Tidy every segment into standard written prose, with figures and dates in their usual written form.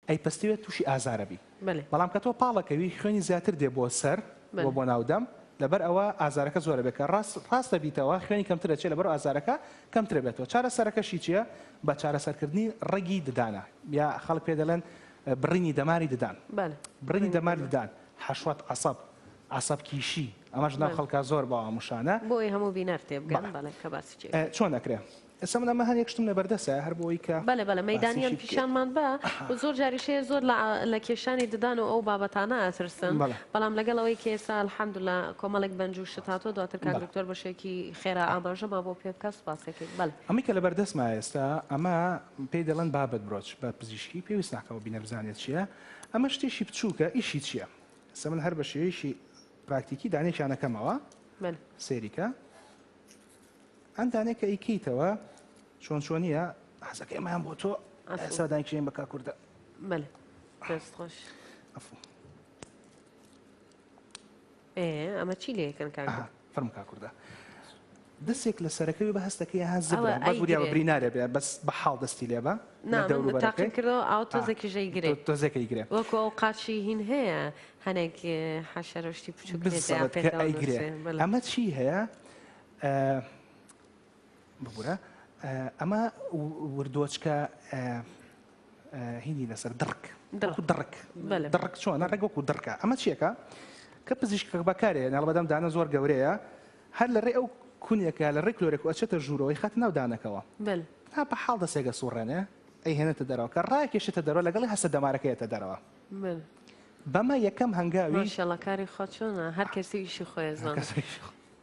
ئەیپەستێت تووشی ئازارەبی بەڵێ بەڵام کە تۆ پاڵەکەوی خوێنی زیاتر دێ بۆ سەر بۆ ناودەم لەبەر ئەوە ئازارەکە زۆرە بێت کە ڕاستە بیتەوە خوێنی کەمترە چێت لەبەر ئازارەکە کەمترە بێتەوە چارەسەرەکەشی چییە بە چارەسەرکردنی ڕێگی ددانە یا خەڵک پێ دەڵێن بڕینی دەماری ددان بڕینی دەماری ددان حەشوات عەسەب کیشی ئەمەش ناو خەڵکا زۆر باوە موشانە بۆی هەموو بینەر تێبگەن بەڵێ کە باسی چۆن دەکرێت ئێستا من ئەمە هەنێک شتم لەبەردەسە هەر بۆی کە بەڵێ مەدانیان پیشانمان بە زۆر جاریشەیە زۆر لە کێشانی ددان و ئەو بابەتانە ئەترسن بەڵام لەگەڵەوەی کە ئێستا الحەمدولیلا کۆمەڵێک بەنج و شتاتۆ دواتر کاک دکتۆر بەشێکی خێرا ئاماژەما بۆ پێ بکە سوپاسێکی بەڵێ ئەمی کە لەبەردەستمە ئێستا ئەمە پێی دەڵێن بابەت برۆچ بە پزیشکی پێویست ناکەەوە بینە بزانێت چییە ئەمە شتێکی بچووکە ئیشی چییە سە من هەر بە شێوەیەشی پراکتیکی دانێکیانەکەمەوە سێریکە ئەم دانێکە ئیکەیتەوە چۆن چۆنیە حەزەکە ئەمەیان بۆ تۆ ئێسادانکیژین بە کاکووردە بەڵێ دەست خۆش ئەمە چی لێکن فەرم کاکووردە دەستێک لە سەرەکەوی بە هەستەکەی ها زبرە بەگوریاوە برینارێ بێ بەس بە حاڵ دەستی لێ بە تاقیم کردەوە ئاو تۆزێکی ژەی گرێت تۆزێکی گرێ وەکو ئەو قاچی هین هەیە هەنێک حەشەرەشتی بچووک ئەیگرێ ئەمە چی هەیە ببوورە ئەمە وردۆچکە هینی لەسەر دڕک چۆنە ڕێگوەکو دڕکە ئەمە چیەکە کە پزیشکە بەکارێ ناڵبەدەم دانە زۆر گەورەیە هەر لە ڕێ ئەو کونیەکە لە ڕێ کلۆرێک و ئەچێتە ژوورەوەی خەت ناودانەکەەوە تا بە حاڵ دەسێگە سوڕێنێ ئەی هێنێتە دەرەوە کە ڕایکێشێتە دەرەوە لەگەڵی هەستە دەمارەکەیەتە دەرەوە بەمە یەکەم هەنگاوی شەڵەکاری خۆ چۆنە هەر کەسی ئیشی خۆی زۆر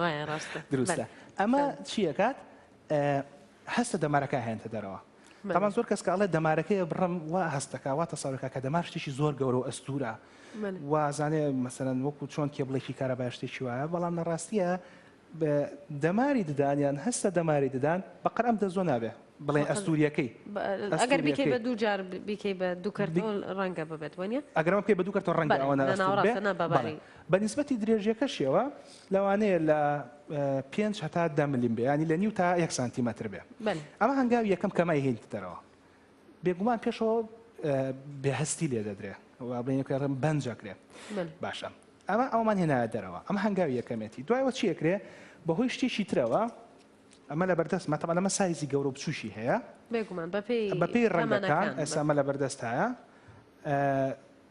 وایە ڕاستە دروستە ئەمە چیەکات هەستە دەمارەکە هێنتە دەرەوە تامان زۆر کەس کاڵێت دەمارەکەی بڕم وا هەستەکە وا تەسەوڕەکە کە دەمار شتێکی زۆر گەورە و ئەستورە وازانێ مەسەرەن وەکو چۆن کێبڵێکی کارەبای شتێکی وایە بەڵام لە ڕاستیە بە دەماری ددانیان هەستە دەماری ددان بەقەر ئەم دە زۆ نابێ بڵێ ئەستوریەکەی ئەگەر بیکەی بە دوو جار بیکەی بە دوو کەرتۆ ڕەنگە ببێت وانە ئەگەرم پێ بە دوو کەرتۆ ڕەنگە ئەوە بە نیسبەتی درێژیەکەشیەوە لەوانەیە لە 5 هەتا 10 ملیم بێ ینی لە نیو تا 1 سانتیمەتر بێ ئەمە هەنگاوی یەکەم کەمای هێنیت دەرەوە بێگومان پێشەوە بێهەستی لێ دەدرێ بڵێن بەنجەکرێ باشە ئەمە ئەومان هێنایە دەرەوە ئەمە هەنگاوی یەکەمێتی دوایەوە چیەکرێ بەهۆی شتێکی ترەوە ئەمە لە بەردەستمە تەمان ئەمە سایزی گەورە بچوشی هەیە بەپێی ڕەنگەکان ئێستا ئەمە لە بەردەستایە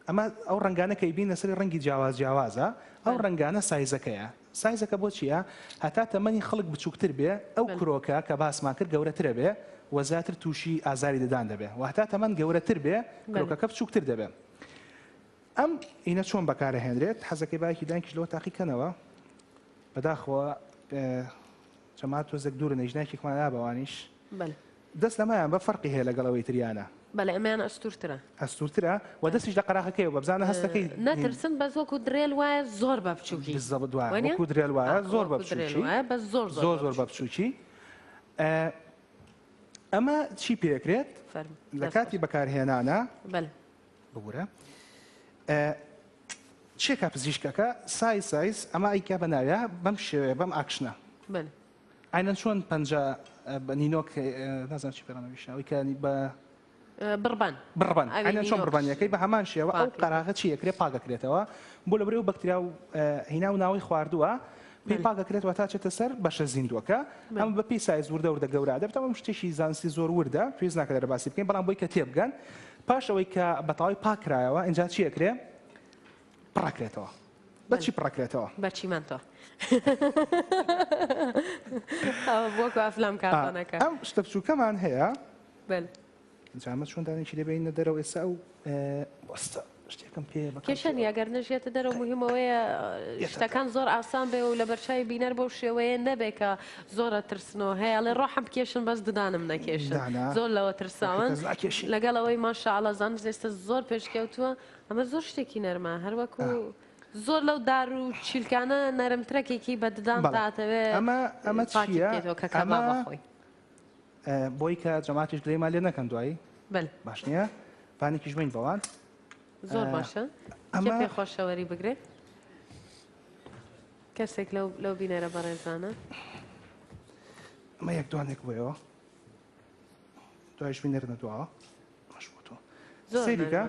ئەمە ئەو ڕنگانە کە بینە سەری ڕەنگی جیاوازە ئەو ڕنگانە سایزەکەیە سایزەکە بۆ چییە هەتا تەمەنی خەڵک بچووکتر بێ ئەو کرۆکە کە باسمان کرد گەورەترە بێ وەزاتر تووشی ئازاری ددان دەبێ و هەتا تەمەن گەورەتر بێ کرۆکەکە بچووکتر دەبێت ئەم ئینە چۆن بەکارەهێنرێت حەزەکەی باەکی دانکیش لەوە تاقیکەنەوە بەداخەوە چەما تۆزێک دوورە نەژناکێکمان نابەوانیش دەست لەمایان بە فەرقی هەیە لەگەڵەوەی تریانە بەڵێ ئەمەیان ئەستورترە و دەستیش لە قەراغەکەی و بەبزانە هەستەکەی نەترسن بەس وەکو درێل وایە زۆر بە بچووکی وەکو درێل وایە زۆر بە زۆر بە بچووکی ئەمە چی پێکرێت لە کاتی بەکارهێنانە ببوورە چێکە پزیشکەکە سایز ئەمە ئەیکا بە ناوە بەم شێوەیە بەم ئاکشنە ئاینەن چۆن پەنج نینۆک نازانم چی پێڕەنەویشتەوەی کە بە بڕبان ئاینەن چۆن بڕبانیەکەی بە هەمان شێوە ئەو قەراغە چیەکرێ پاگەکرێتەوە بۆ لە برێ و بەکتریا و هینا و ناوی خواردووە پێی پاگەکرێتەوە تا چێتە سەر بەشە زیندوەکە ئەم بە پێی سایز وردە وردە گەورە دەبێت ئەم شتێکی زانستی زۆر وردە پێویست ناکات لە باسی بکەین بەڵام بۆی کە تێبگەن پاش ئەوەی کە بەتەواوی پاکرایەوە ئینجا چیەکرێ پڕەکرێتەوە بەچی پڕەکرێتەوە بەچیمانتۆ بۆکو ئەفلام کارتۆنەکە ئەم شتە بچووکەمان هەیە جامە چۆن دانێکی دەبێنە دەرەوە ئێستا ئەو وەستە شتێکم پێ کێشەنی ئەگەر نەژێتە دەرەوە مهمەوەیە شتەکان زۆر ئاسان بێ و لە بەرچای بینەر بەو شێوەیە نەبێ کە زۆرە ترسنەوە هەیە لێ ڕۆحم بکێشن بەس ددانم نەکێشن زۆر لەوە ترساون لەگەڵەوەی ماشاءڵڵا زانست ئێستا زۆر پێشکەوتووە ئەمە زۆر شتێکی نەرمە هەروەکو زۆر لەو دار و چیلکانە نەرمترەکێکی بە ددان تاتەوێ ئەمە چیە بۆی کە جەماعتیش گلەیمان لێ نەکەن دوایی باش نییە پانێکی ژوین بەوان زۆر باشە ئەمە پێ خۆشەوەری بگرێت کەسێک لەو بینەرە بەڕێزانە ئەمە یەک دوانێک بۆیەوە دوایش بینەر نەدواوە باش بۆ تۆ سەیریکە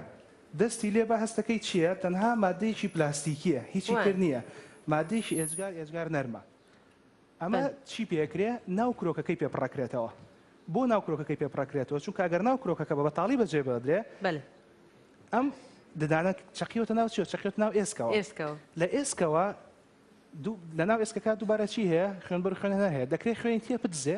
دەستی لێ بە هەستەکەی چییە؟ تەنها مادەیەکی پلاستیکیە، هیچی کرد نییە. مادەیەکی ئێجگار نەرمە. ئەمە چی پێکرێ؟ ناو کرۆکەکەی پێپڕەکرێتەوە. بۆ ناو کرۆکەکەی پێپڕەکرێتەوە چونکە ئەگەر ناو کرۆکەکە بە بەتاڵی بەجێ بەدرێ ئەم ددانە چەقیوتە ناو چیوە؟ چەقیوتە ناو ئێسکەوە. لە ئێسکەوە لە ناو ئێسکەکە دووبارە چی هەیە؟ خوێنبەر خوێنە هەیە. دەکرێت خوێنی تێ بدزێ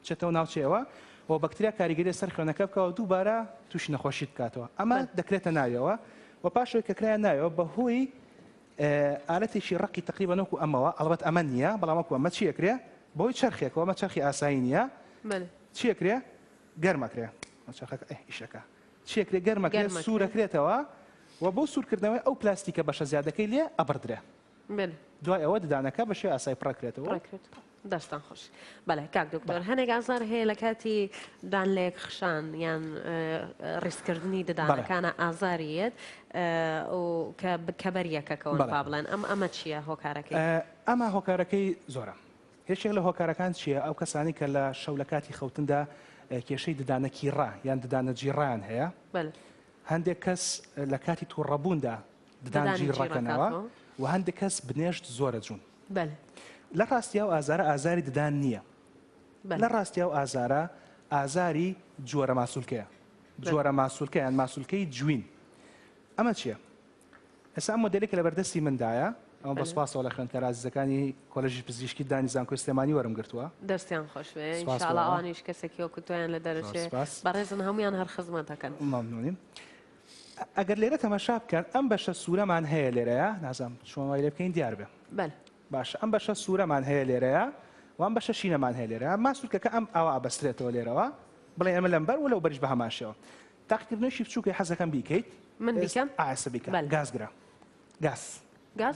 چێتەوە ناوچەوە و بەکتریا کاریگەری سەر خوێنەکە بکەوە دووبارە تووشی نەخۆشی بکاتەوە. ئەمە دەکرێتە ناویەوە و پاشەوەی کە کرایە ناویەوە بەهۆی ئالەتێکی ڕقی تقریبا نەوەکو ئەمەوە، ئەڵبەت ئەمە نییە، بەڵام وەکو ئەمە چیەکرێ؟ بەهۆی چرخێکەوە، ئەمە چرخی ئاسایی نییە. چیەکرێ؟ گەرمەکرێ. ئیشەکە چیەکرێ؟ گەرمەکرێ، سوورەکرێتەوە و بۆ سوورکردنەوەی ئەو پلاستیکە بەشە زیادەکەی لێ ئەبردرێ. دوای ئەوە ددانەکە بە شێوەی ئاسایی پڕەکرێتەوە. دەستان خۆش. بەڵێ کاک دکتۆر، هەنێک ئازار هەیە لە کاتی دان لێک خشان یان ڕیسکردنی ددانەکانە ئازاریەت کە بەریەکەکەون با بڵێن ئەمە چییە هۆکارەکەی؟ ئەمە هۆکارەکەی زۆرە. هێشێک لە هۆکارەکان چییە؟ ئەو کەسانی کە لە شەو لە کاتی خەوتندا کێشەی ددانەکی ڕا یان ددانە جیڕان هەیە، هەندێک کەس لە کاتی تووڕەبووندا ددانجی ڕەکەنەوە و هەندێک کەس بنێشت زۆرە جوون. لە ڕاستیا و ئازارە ئازاری ددان نییە. لە ڕاستیا و ئازارە ئازاری جۆرە ماسوولکەیە. جۆرە ماسوولکە یان ماسوولکەی جوین. ئەمە چییە؟ ئێستا ئەم مۆدێلێک لە بەردەستی مندایە، ئەمە بەسپاسەوە لە خوێندکار عزیزەکانی کۆلێژی پزیشکی دانی زانکۆی سلێمانی وەرم گرتووە. دەستیان خۆش بێ. ئینشاڵڵا ئەوانیش کەسێکی وەکو تۆیان لە دەرەچێ بەڕێزن هەمویان هەر خزمەتەکەن. مەمنونیم. ئەگەر لێرە تەماشا بکەن ئەم بەشە سوورەمان هەیە لێرەیە، نازانم چۆن وای لێ بکەین دیار بێ. باشە ئەم بەشە سوورەمان هەیە لێرەیە و ئەم بەشە شینەمان هەیە لێرەیە. ماسوولکەکە ئەم ئاوا ئەبەسترێتەوە لێرەوە، بڵێ ئەمە لەمبەر وەلەو بەریش بە هەماشەوە. تاقیکردنەوەیشی بچووکە حەزەکەم بیکەیت. من بیکەم؟ ئاسە بیکە. گازگرە.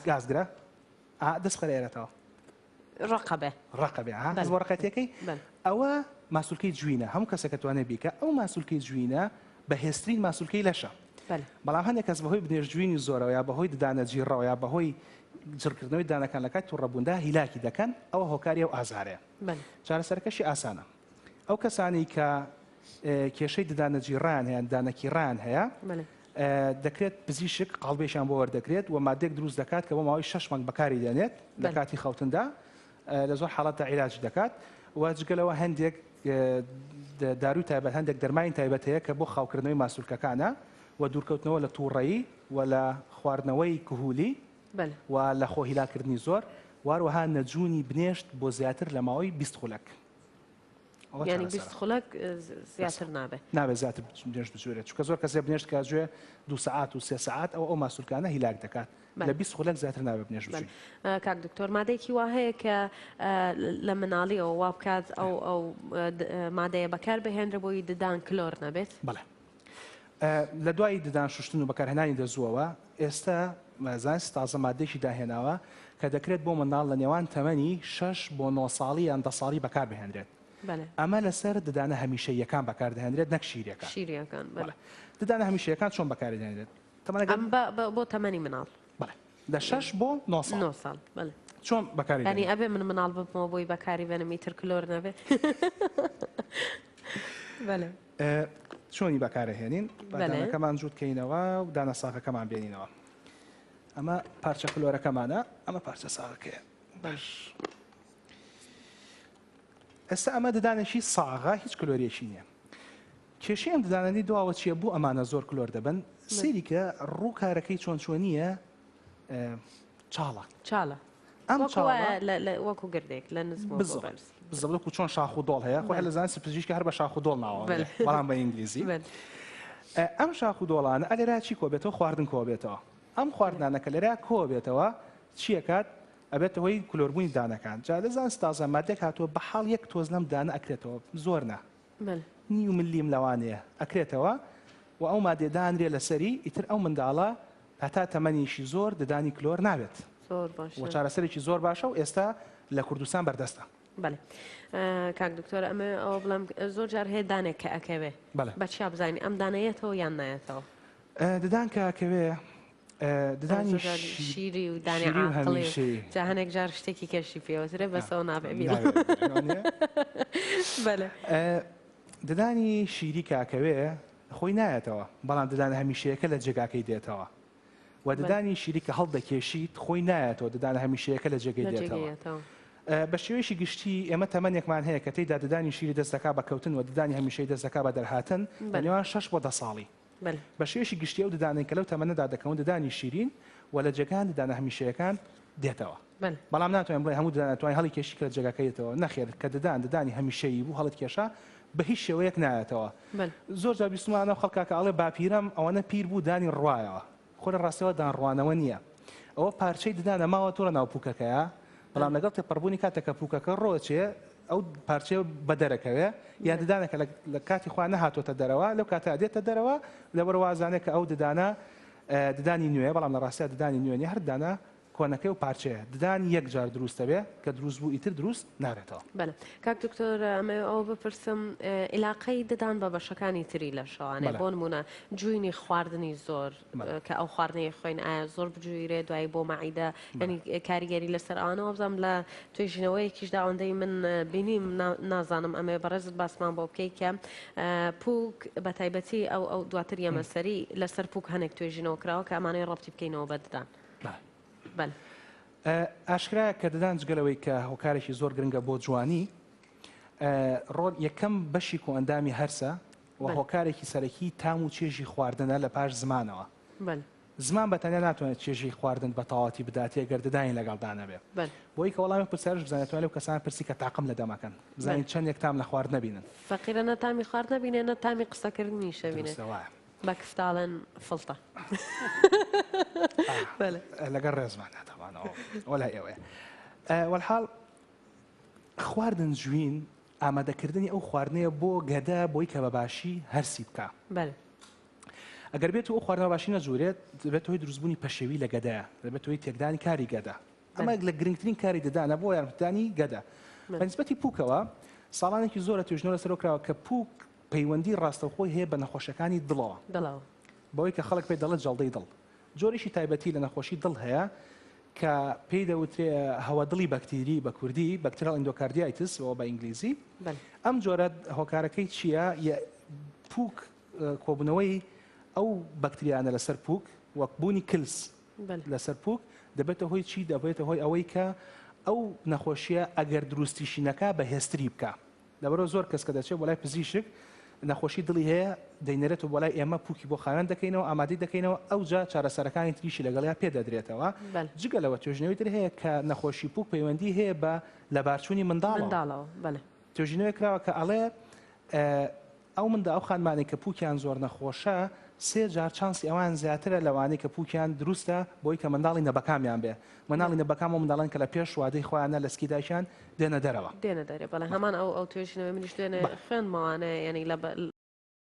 گازگرە. دەست خەرێرێتەوە. ڕقەبێ. ڕقەبێ. بۆ ڕقەتەکەی ئەوە ماسوولکەی جوینە. هەموو کەسێک دەتوانێت بیکە. ئەو ماسوولکەی جوینە بەهێزترین ماسوولکەی لەشە. بەڵام هەندێک کەس بەهۆی بنێژجوینی زۆرەوە یا بەهۆی ددانە جیڕەوە یا بەهۆی جڕکردنەوەی دانەکان لە کاتی تووڕەبووندا هیلاکی دەکەن، ئەوە هۆکاری ئەو ئازارەیە. چارەسەرکەشی ئاسانە. ئەو کەسانی کە کێشەی ددانە جیڕان هەیە دانەکی ڕان هەیە دەکرێت پزیشک قاڵبێشیان بۆ وەردەگرێت و مادێک دروست دەکات کە بۆ ماوەی 6 مانگ بەکاری دێنێت لە کاتی خەوتندا لە زۆر حاڵەتە عیلاج دەکات و جگەلەوە هەندێک داروی تایبەت هەندێک دەرمانی تایبەت هەیە کە بۆ خاوکردنەوەی ماسوولکەکانە و دوورکەوتنەوە لە تووڕەیی و لە خواردنەوەی کهولی و لە خۆهیلاکردنی زۆر واروەها نەجوونی بنێشت بۆ زیاتر لە ماوەی 20 خولەک. یعنی 20 خولەک زیاتر نابێت. نابێت زیاتر بنێشت بجوێرێت چونکە زۆر کەس بنێشت کاتژێ 2 ساعات و 3 ساعات ئەو ماسوولکانە هیلاک دەکات. لە 20 خولەک زیاتر نابێت بنێشت بجوێت. کاک دکتۆر مادەیەکی وا هەیە کە لە مناڵیەوە وا بکات ئەو مادەیە بەکار بهێنرە بۆی ددان کلۆر نەبێت؟ بەڵێ. لە دوای ددان شوشتن و بەکارهێنانی دەزووەوە ئێستا زانست تازە مادەیەکی داهێناوە کە دەکرێت بۆ منداڵ لە نێوان تەمەنی 6 بۆ 9 ساڵی یان 10 ساڵی بەکار بهێنرێت. ئەمە لەسەر ددانە هەمیشەیەکان بەکاردەهێنرێت نەک شیرەکان. شیرەکان ددانە هەمیشەیەکان چۆن بەکاردەهێنرێت؟ بۆ تەمەنی مناڵ. لە 6 بۆ 9 ساڵ. چۆن بەکاری؟ ینی ئەبێ من مناڵ ببمەوە بۆی بەکاری بێنم میتر کلۆر نەبێت. چۆنی بەکارەهێنین؟ دانەکەمان جووتکەینەوە و دانە ساغەکەمان بێنینەوە. ئەمە پارچە کلۆرەکەمانە، ئەمە پارچە ساغەکەیە. باش. ئێستا ئەمە ددانێکی ساغە هیچ کلۆریەکی نییە. کێشەی ئەم ددانەی دواوە چییە بۆ ئەمانە زۆر کلۆر دەبن؟ سەیریکە ڕوو کارەکەی چۆن چۆنیە چاڵە. ئەم وەکو گردێک لە نزم بزەڵک و چۆن شاخ و دۆڵ هەیە خۆی لە زانستی پزیشکی هەر بە شاخ و دۆڵ ناوە بەڵام بە ئینگلیزی. ئەم شاخ و دۆڵانە ئەلێرا چی کۆبێتەوە؟ خواردن کۆبێتەوە. ئەم خواردنانەکە لێرا کۆبێتەوە چیەکات؟ ئەبێتە هۆی کلۆربوونی دانەکان. جا لە زانست تازە مادێک هاتووە بە حاڵ یەک تۆز لەم دانە ئەکرێتەوە زۆر نا. نیو ملیم لەوانەیە ئەکرێتەوە و ئەو مادێ دانرێ لەسەری ئیتر ئەو منداڵە هەتا تەمەنیشی زۆر ددانی کلۆر نابێت. و چارەسەرێکی زۆر باشە و ئێستا لە کوردستان بەردەستە. بەڵێ. کاک دکتۆر ئەمە ئەوە بڵم زۆر جار هەیە دانێک کە ئەکەوێ بە چیا بزانین ئەم دانەیەتەوە یان نایەتەوە؟ ددان کە ئەکەوێ ددانی شیری و دانی عاقڵی جا هەنێک جار شتێکی کەشی پێوەترێ بەسەوە نابێ بیڵێ. ددانی شیری کاکەوێ خۆی نایەتەوە بەڵام ددانە هەمیشەیەکە لە جێگاکەی دێتەوە و ددانی شیری کە هەڵدەکێشیت خۆی نایەتەوە ددانە هەمیشەیەکە لە جێگەی دێتەوە بە شێوەیەشی گشتی ئێمە تەمەنێکمان هەیە کە تێیدا ددانی شیری دەست دەکا بە کەوتن و ددانی هەمیشەی دەست دەکا بە دەرهاتن بە نێوان 6 بۆ 10 ساڵی بە شێوەیەشی گشتی ئەو ددانەی کە لەو تەمەنەدا دەکەون ددانی شیرین و لە جێگان ددانە هەمیشەیەکان دێتەوە بەڵام ناتوانین بڵێ هەموو ددانەتوانین هەڵی کێشی کە لە جێگاکەیەتەوە نەخێر کە ددانی هەمیشەیی بوو هەڵت کێشا بە هیچ شێوەیەک نایەتەوە زۆر جار بیستمانە خەڵکاکە ئەڵێ باپیرم ئەوەنە پیر بوو دانی ڕوایەوە خۆ لە ڕاستەوە دان ڕوانەوە نییە ئەوە پارچەی ددانە ماوە تۆرە ناو پووکەکەیە بەڵام لەگەڵ تێپەڕبوونی کاتێکە پووکەکە ڕۆچێ ئەو پارچەیە بە دەرەکەوێ یان ددانەکە لە کاتی خوا نەهاتۆتە دەرەوە لەو کاتە دێتە دەرەوە لەبەر وازانێت کە ئەو ددانی نوێ بەڵام لە ڕاستە ددانی نوێنی هەر ددانە کۆنەکەی و پارچەیە ددان یەک جار دروستە بێ کە دروست بوو ئیتر دروست نارێتەوە بەڵێ کاک دکتۆر ئەمە ئەو بپرسم علاقەی ددان بە بەشەکانی تری لە شەوانێ بۆ نمونە جوینی خواردنی زۆر کە ئەو خواردنی خوێن ئایا زۆر بجویرێ دوایی بۆ مەعیدە ینی کاریگەری لەسەر ئەوانەوە بزانم لە توێژینەوەیەکیشدا ئەوەندەی من بینیم نازانم ئەمێ بەڕێزت باسمان بۆ بکەی کە پووک بە تایبەتی ئەو دواتر یەمەسەری لەسەر پووک هەنێک توێژینەوە کراوە کە ئەمانەی ڕەبتی بکەینەوە بە ددان ئاشکرایە کە ددان جگەلەوەی کە هۆکارێکی زۆر گرنگە بۆ جوانی ڕۆڵ یەکەم بەشی و ئەندامی هەرسە و هۆکارێکی سەرەکی تام و چێژی خواردنە لە پاش زمانەوە زمان بەتەنیا ناتوانێت چێژی خواردن بە تەواوەتی بداتێ گەر ددانی لەگەڵدانە بێ بۆی کە وەڵامی پرسیارش بزانێتوانێت لەو کەسان پرسی کە تاقم لە دەمەکەن بزانین چەندێک تام لە خوارد نەبینن فەقیرە نە تامی خوارد نەبینێ نە تامی قسەکردنیشە بینێت بە کفتاڵێن فڵتە لەگەڵ ڕێزمان ناتەوانەوە وەلای ئێوەیە وەڵحاڵ خواردن جوین ئامادەکردنی ئەو خواردنەیە بۆ گەدە بۆی کە بەباشی هەرسی بکە ئەگەر بێت ئەو خواردنەوە باشی نەجوورێت دەبێت هۆی دروستبوونی پەشێوی لە گەدەیە دەبێت هۆی تێکدانی کاری گەدە ئەمە لە گرنگترین کاری ددانە بۆ یارمەتیدانی گەدە بەنسبەتی پووکەوە ساڵانێکی زۆرە توێژنەوە لەسەرەوە کراوە کە پووک پەیوەندی ڕاستەوخۆی هەیە بە نەخۆشەکانی دڵەوە بەوەی کە خەڵک پێی دەڵێت جەڵدەی دڵ جۆرێکی تایبەتی لە نەخۆشی دڵ هەیە کە پێی دەوترێ هەوادڵی بەکتێری بە کوردی بەکتریال ئیندۆکاردیایتس ئەوە بە ئینگلیزی ئەم جۆرە هۆکارەکەی چییە پووک کۆبوونەوەی ئەو بەکتریانە لەسەر پووک وەک بوونی کلس لەسەر پووک دەبێتە هۆی چی دەبێتە هۆی ئەوەی کە ئەو نەخۆشیە ئەگەر دروستیشینەکە بەهێستری بکە لەبەرەوە زۆر کەس کە دەچێت بۆ لای پزیشک نەخۆشی دڵی هەیە دەینێرێت و بۆ لای ئێمە پووکی بۆ خاوێن دەکەینەوە ئامادەی دەکەینەوە ئەو جا چارەسەرەکانی تریشی لەگەڵیا پێدەدرێتەوە جگەلەوە توێژنەوەی تر هەیە کە نەخۆشی پووک پەیوەندی هەیە بە لەبارچوونی منداڵەوە توێژینەوەی کراوە کە ئەڵێ ئەو مندا ئەو خانمانێک کە پووکیان زۆر نەخۆشە 3 جار چانسی ئەوان زیاترە لەوانەی کە پووکیان دروستە بۆی کە منداڵی نەبەکامیان بێ منداڵی نەبەکام و منداڵان کە لە پێش وادەی خۆیانە لە سکیدایشان دێنە دەرەوە دێنە دەرێ بەڵێ هەمان ئەو توێژینەوەی منیش دوێنێ خوێنمەوانە یعنی